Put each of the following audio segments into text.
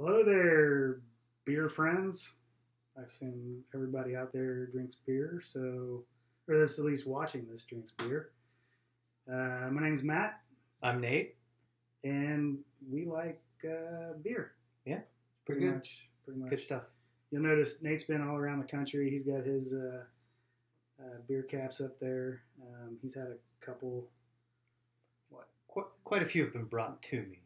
Hello there, beer friends. I assume everybody out there drinks beer, or that's at least watching this drinks beer. My name's Matt, I'm Nate. and we like beer. Yeah, pretty good. Pretty much. Good stuff. You'll notice Nate's been all around the country. He's got his beer caps up there. He's had a couple. Quite a few have been brought to me.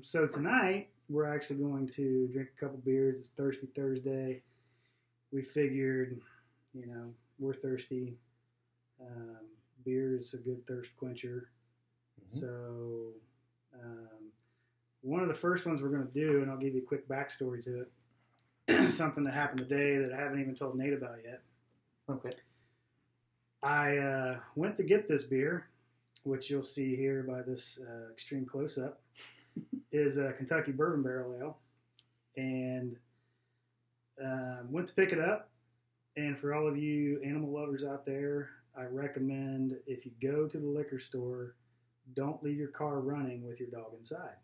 So tonight we're actually going to drink a couple beers. It's Thirsty Thursday. We figured, we're thirsty. Beer is a good thirst quencher. Mm-hmm. So one of the first ones we're going to do, and I'll give you a quick backstory to it, something that happened today that I haven't even told Nate about yet. Okay. I went to get this beer, which you'll see here by this extreme close-up, is a Kentucky Bourbon Barrel Ale, and went to pick it up. And for all of you animal lovers out there, I recommend if you go to the liquor store, don't leave your car running with your dog inside,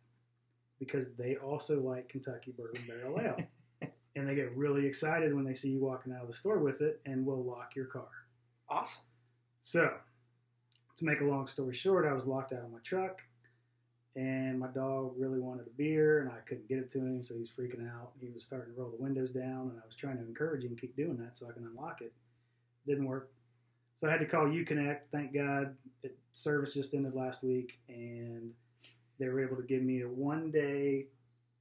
because they also like Kentucky Bourbon Barrel Ale. And they get really excited when they see you walking out of the store with it and will lock your car. Awesome. So, to make a long story short, I was locked out of my truck, and my dog really wanted a beer, and I couldn't get it to him, so he was freaking out. He was starting to roll the windows down, and I was trying to encourage him to keep doing that so I can unlock it. Didn't work. So I had to call Uconnect. Thank God, service just ended last week, and they were able to give me a one-day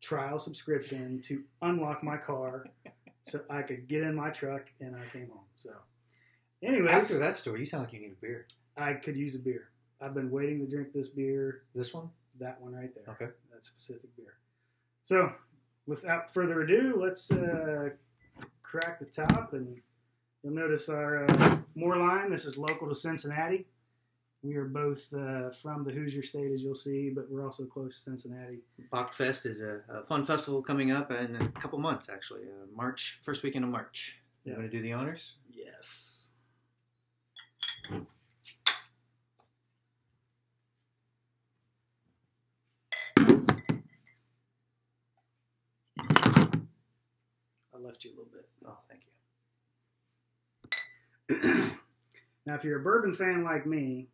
trial subscription to unlock my car so I could get in my truck, and I came home. So, anyways. After that story, you sound like you need a beer. I could use a beer. I've been waiting to drink this beer. This one? That one right there. Okay. That specific beer. So, without further ado, let's crack the top, and you'll notice our more line. This is local to Cincinnati. We are both from the Hoosier State, as you'll see, but we're also close to Cincinnati. Bachfest is a fun festival coming up in a couple months, actually. First weekend of March. You want to do the honors? Yes. I left you a little bit. Oh, thank you. Now, if you're a bourbon fan like me,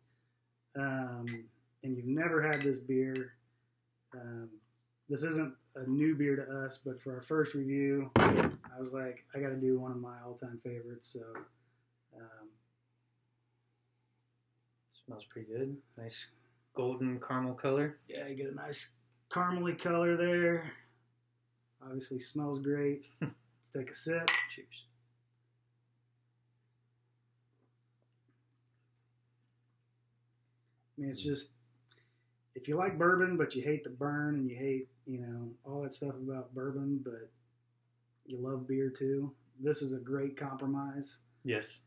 and you've never had this beer, this isn't a new beer to us, but for our first review, I was like, I got to do one of my all-time favorites. So, smells pretty good. Nice golden caramel color. Yeah, you get a nice caramely color there. Obviously, smells great. Let's take a sip. Cheers. I mean, it's just, if you like bourbon, but you hate the burn and you hate, all that stuff about bourbon, but you love beer too, this is a great compromise. Yes.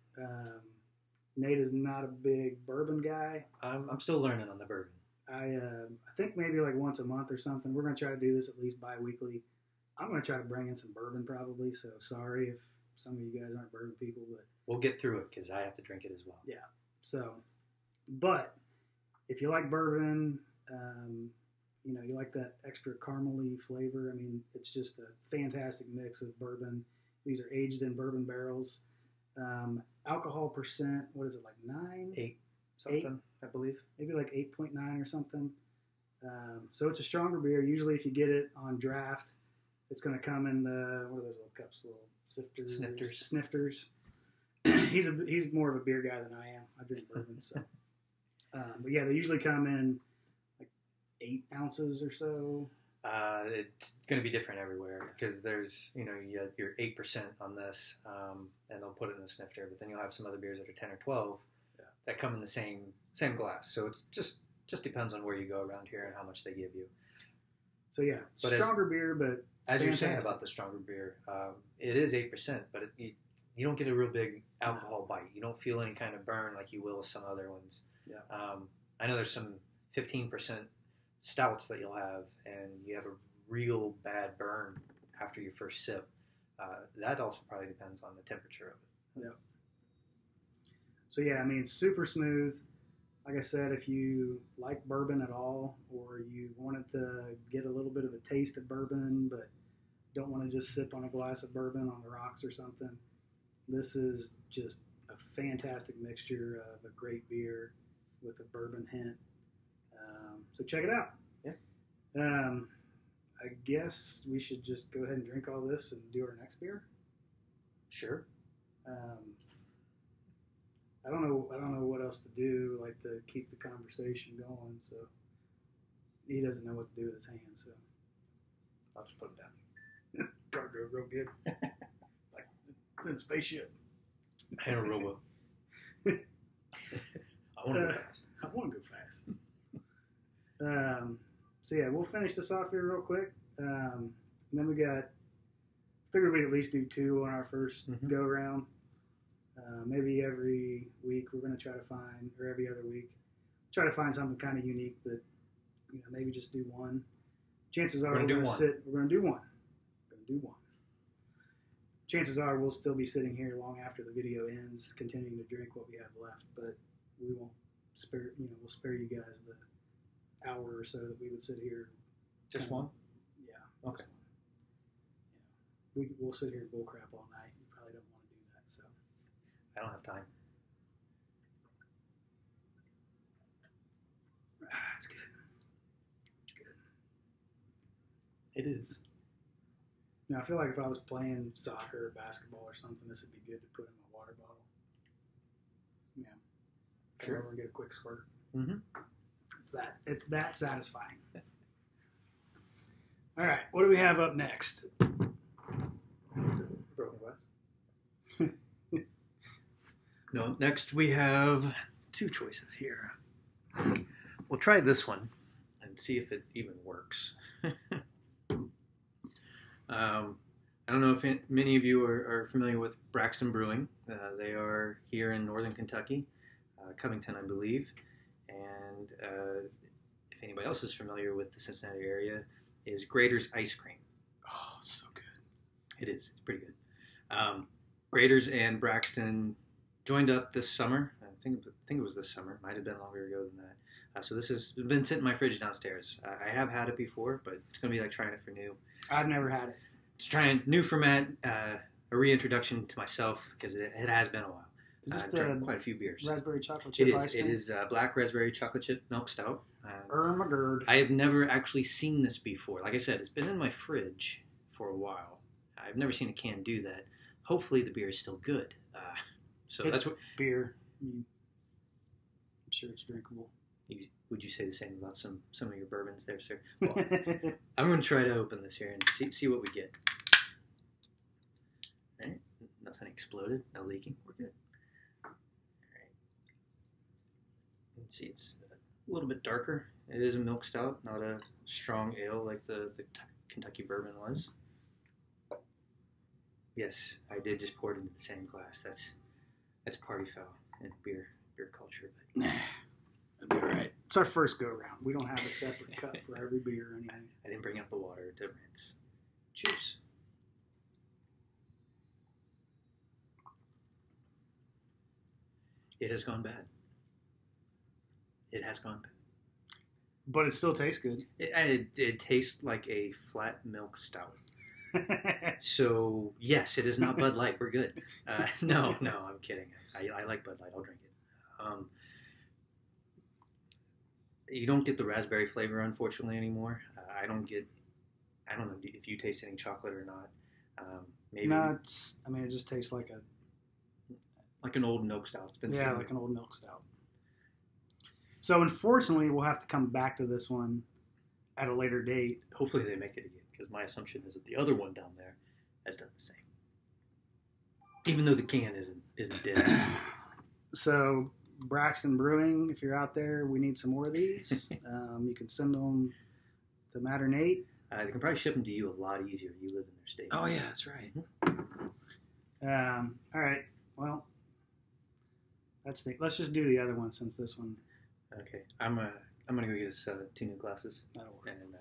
Nate is not a big bourbon guy. I'm still learning on the bourbon. I think maybe like once a month or something. We're going to try to do this at least bi-weekly. I'm going to try to bring in some bourbon probably, so sorry if some of you guys aren't bourbon people, but we'll get through it because I have to drink it as well. Yeah. So, but if you like bourbon, you like that extra caramely flavor. I mean, it's just a fantastic mix of bourbon. These are aged in bourbon barrels. Alcohol percent, what is it, like 9? 8 something, I believe. Maybe like 8.9 or something. So it's a stronger beer. Usually if you get it on draft, it's going to come in what are those little cups, little sifters? Snifters. He's more of a beer guy than I am. I drink bourbon, so. But yeah, they usually come in like 8 ounces or so. It's going to be different everywhere because there's, you get your 8% on this, and they'll put it in the snifter. But then you'll have some other beers that are 10 or 12 that come in the same glass. So it's just depends on where you go around here and how much they give you. So yeah, stronger beer, but as fantastic. You're saying about the stronger beer, it is 8%, but you don't get a real big alcohol bite. You don't feel any kind of burn like you will with some other ones. Yeah. I know there's some 15% stouts that you'll have, and you have a real bad burn after your first sip. That also probably depends on the temperature of it. Yeah. So yeah, I mean, it's super smooth. Like I said, if you like bourbon at all, or you want want to get a little bit of a taste of bourbon, but don't want to just sip on a glass of bourbon on the rocks or something, this is just a fantastic mixture of a great beer with a bourbon hint. So check it out. Yeah. I guess we should just go ahead and drink all this and do our next beer. Sure. I don't know what else to do, like to keep the conversation going. So he doesn't know what to do with his hands. So I'll just put him down. Cargo real good, like in spaceship. Handle real well. I want to go fast. I want to go fast. So yeah, we'll finish this off here real quick. And then we figured we'd at least do 2 on our first go round. Maybe every week we're going to try to find, or every other week, try to find something kind of unique that, maybe just do 1. Chances are we're going to do one. Chances are we'll still be sitting here long after the video ends, continuing to drink what we have left, but we won't spare, we'll spare you guys the hour or so that we would sit here. Just one? Yeah. Okay. Yeah. We'll sit here and bull crap all night. You probably don't want to do that, so. I don't have time. It's good. It's good. It is. I feel like if I was playing soccer or basketball or something, this would be good to put in my water bottle. Yeah. Go over and get a quick squirt. Mm-hmm. It's that satisfying. All right, what do we have up next? Broken glass. No, next we have 2 choices here. We'll try this one and see if it even works. I don't know if many of you are familiar with Braxton Brewing. They are here in northern Kentucky, Covington, I believe. And if anybody else is familiar with the Cincinnati area, is Graeter's Ice Cream. Oh, so good. It is. It's pretty good. Graeter's and Braxton joined up this summer. I think it was this summer. Might have been longer ago than that. So this has been sitting in my fridge downstairs. I have had it before, but it's going to be like trying it for new. I've never had it. It's trying new format, a reintroduction to myself because it has been a while. Is this drank quite a few beers. Raspberry chocolate chip ice cream? It is black raspberry chocolate chip milk stout. Ermagerd. I have never actually seen this before. Like I said, it's been in my fridge for a while. I've never seen a can do that. Hopefully the beer is still good. That's what beer. I'm sure it's drinkable. Would you say the same about some of your bourbons there, sir? Well, I'm going to try to open this here and see what we get. All right. Nothing exploded. No leaking. We're good. All right. Let's see. It's a little bit darker. It is a milk stout, not a strong ale like the Kentucky bourbon was. Yes, I did just pour it into the same glass. That's party foul in beer culture. But that'd be all right. It's our first go round. We don't have a separate cup for every beer or anything. I didn't bring out the water to rinse. Cheers. It has gone bad. It has gone bad. But it still tastes good. It tastes like a flat milk stout. So, yes, it is not Bud Light. We're good. No, I'm kidding. I like Bud Light. I'll drink it. You don't get the raspberry flavor, unfortunately, anymore. I don't know if you taste any chocolate or not. Maybe. No, it just tastes like an old milk stout. It's been like an old milk stout. So, unfortunately, we'll have to come back to this one at a later date. Hopefully they make it again, because my assumption is that the other one down there has done the same. Even though the can isn't dead. So, Braxton Brewing, if you're out there, we need some more of these. You can send them to Matt or Nate. They can probably ship them to you a lot easier. You live in their state. Oh, yeah, that's right. All right. Well, let's just do the other one since this one. Okay. I'm gonna go get us 2 new glasses. That'll work. And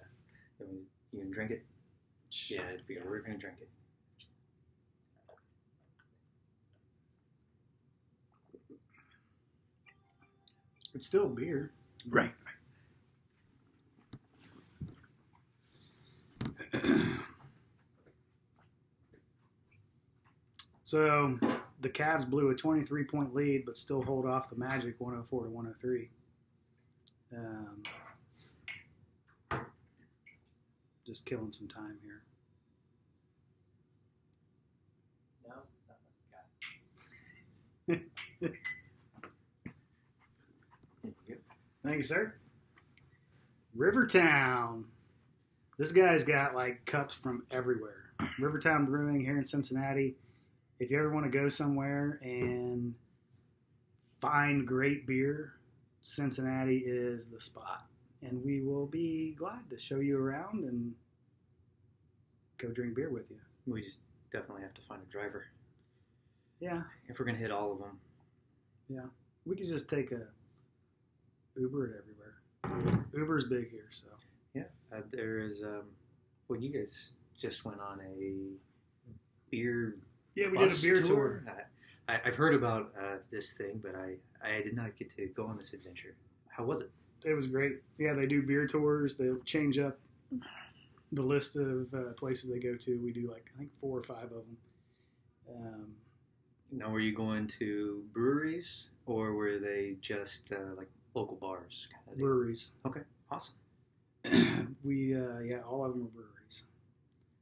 then you can drink it. Sure. Yeah, we're gonna drink it. It's still beer. Right. So the Cavs blew a 23-point lead, but still hold off the Magic 104 to 103. Just killing some time here. No, Thank you, sir. Rivertown. This guy's got like cups from everywhere. Rivertown Brewing here in Cincinnati. If you ever want to go somewhere and find great beer, Cincinnati is the spot. And we will be glad to show you around and go drink beer with you. We just definitely have to find a driver. Yeah. If we're going to hit all of them. Yeah. We could just take a Uber it everywhere. Uber's big here, so. Yeah. There is, well, you guys just went on a beer Yeah, we did a beer tour. I've heard about this thing, but I did not get to go on this adventure. How was it? It was great. Yeah, they do beer tours. They'll change up the list of places they go to. We do like, I think 4 or 5 of them. Now, were you going to breweries or were they just like local bars? Kind of Breweries. Okay, awesome. Yeah, all of them are breweries.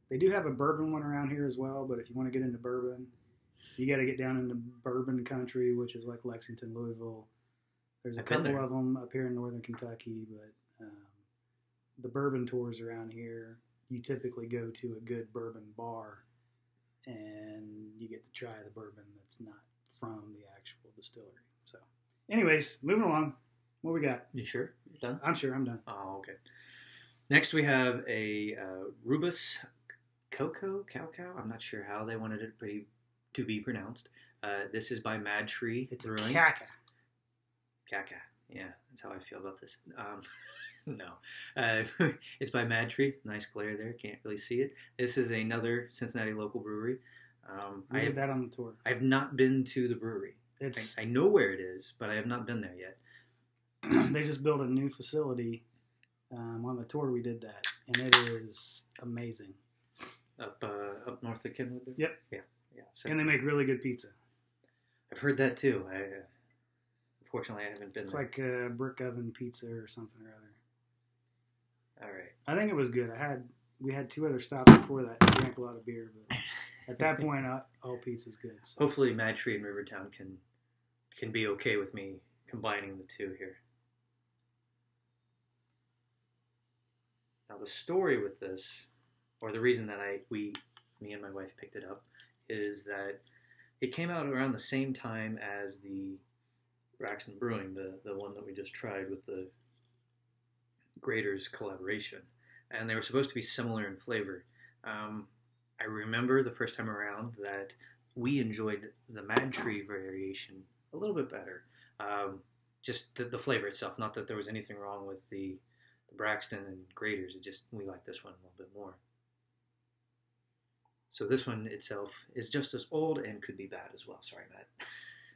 They do have a bourbon one around here as well, but if you want to get into bourbon, you got to get down into bourbon country, which is like Lexington, Louisville. There's a couple of them up here in northern Kentucky, but the bourbon tours around here, you typically go to a good bourbon bar, and you get to try the bourbon that's not from the actual distillery. So, anyways, moving along. What we got? You sure? You're done? I'm sure. I'm done. Oh, okay. Next, we have a Rubus Cacao. I'm not sure how they wanted it to be pronounced. This is by Madtree. It's Brewing. a Cacao. Cacao. Yeah, that's how I feel about this. No. It's by Madtree. Nice glare there. Can't really see it. This is another Cincinnati local brewery. We did that on the tour. I have not been to the brewery. I know where it is, but I have not been there yet. They just built a new facility. On the tour, we did that, and it is amazing. Up north of Kenwood there? Yep. Yeah. So And they make really good pizza. I've heard that too. Unfortunately, I haven't been It's there. like a brick oven pizza or something or other. All right. I think it was good. We had 2 other stops before that. We drank a lot of beer, but at that point, all pizza's good. So. Hopefully, Madtree and Rivertown can be okay with me combining the two here. Now, the story with this, or the reason that me and my wife picked it up, is that it came out around the same time as the Braxton Brewing, the one that we just tried with the Graeter's collaboration. And they were supposed to be similar in flavor. I remember the first time around that we enjoyed the Madtree variation a little bit better. Just the flavor itself. Not that there was anything wrong with the Braxton and Graeter's. We like this one a little bit more. So this one itself is just as old and could be bad as well. Sorry, Matt.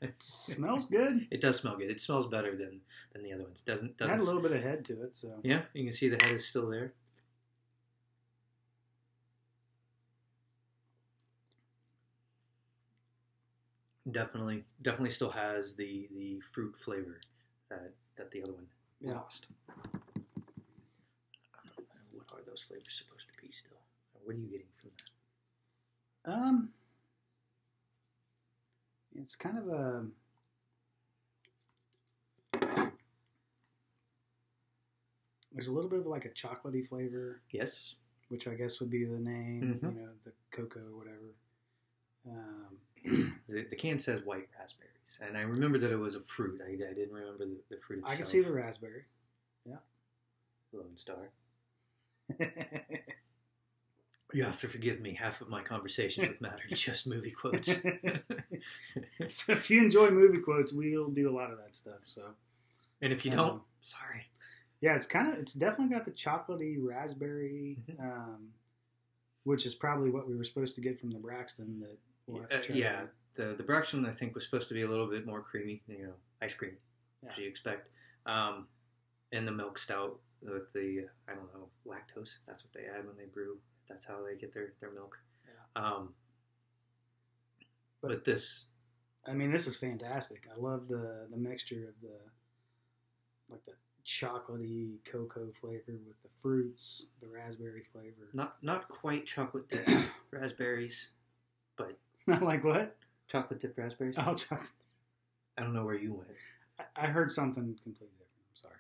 It smells good. It does smell good. It smells better than the other ones. Doesn't It had a little bit of head to it, so. Yeah, you can see the head is still there. Definitely still has the fruit flavor that the other one lost. What are those flavors supposed to be still? What are you getting from that? It's kind of there's a little bit of like a chocolatey flavor. Yes. Which I guess would be the name, Mm-hmm. The cocoa or whatever. The can says white raspberries, and I remember that it was a fruit. I didn't remember the fruit itself. I can see the raspberry. Yeah. Lone Star. You have to forgive me. Half of my conversations with Matt are just movie quotes. So if you enjoy movie quotes, we'll do a lot of that stuff. So, and if you don't, sorry. Yeah, it's definitely got the chocolatey raspberry, which is probably what we were supposed to get from the Braxton. That we'll have to try yeah, the Braxton I think was supposed to be a little bit more creamy, ice cream, as you expect. And the milk stout with the I don't know lactose. If that's what they add when they brew. That's how they get their milk. Yeah. But this, I mean, this is fantastic. I love the mixture of the chocolatey cocoa flavor with the fruits, the raspberry flavor. not quite chocolate dipped raspberries, but Like what? chocolate dipped raspberries. Oh, chocolate. I don't know where you went. I heard something completely different. I'm sorry.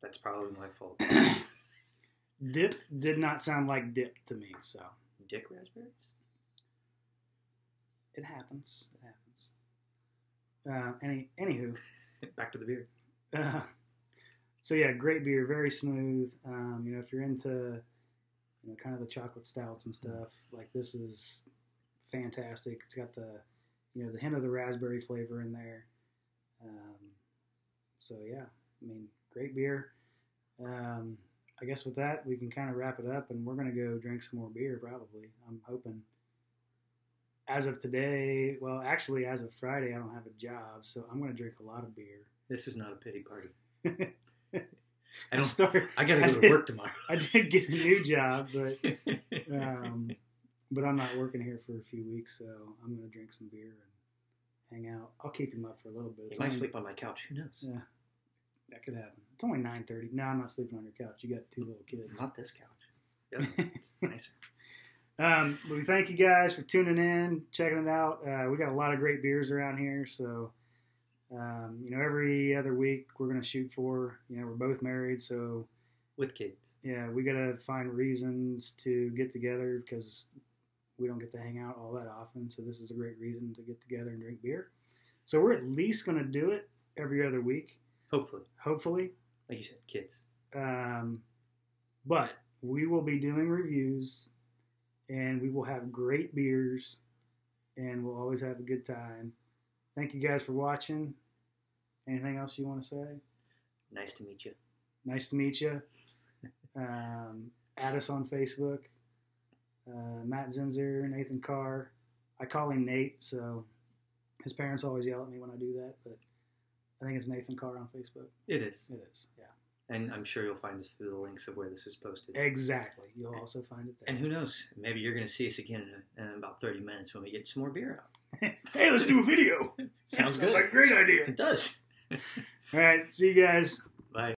That's probably my fault. Dipped did not sound like dip to me, so. Dick raspberries? It happens. It happens. Anywho. Back to the beer. So yeah, great beer, very smooth. If you're into, kind of the chocolate stouts and stuff, like this is fantastic. It's got the hint of the raspberry flavor in there. So yeah, I mean, great beer. I guess with that, we can kind of wrap it up, and we're going to go drink some more beer probably. I'm hoping. As of today, well, actually, as of Friday, I don't have a job, so I'm going to drink a lot of beer. This is not a pity party. I got to go to work tomorrow. I did get a new job, but I'm not working here for a few weeks, so I'm going to drink some beer and hang out. I'll keep him up for a little bit. You might sleep on my couch. Who knows? Yeah, that could happen. It's only 9:30. No, I'm not sleeping on your couch. You got 2 little kids. Not this couch. Yeah, it's nicer. But we thank you guys for tuning in, checking it out. We got a lot of great beers around here, so every other week we're going to shoot for. We're both married, so with kids. Yeah, we got to find reasons to get together because we don't get to hang out all that often. So this is a great reason to get together and drink beer. So we're at least going to do it every other week. Hopefully. Like you said, kids. But we will be doing reviews, and we will have great beers, and we'll always have a good time. Thank you guys for watching. Anything else you want to say? Nice to meet you. Nice to meet you. Add us on Facebook. Matt Zinzer, Nathan Carr. I call him Nate, so his parents always yell at me when I do that, but I think it's Nathan Carr on Facebook. It is. It is, yeah. And I'm sure you'll find us through the links of where this is posted. Exactly. You'll also find it there. And who knows? Maybe you're going to see us again in about 30 minutes when we get some more beer out. Hey, let's do a video. Sounds good. Like a great idea. It does. All right. See you guys.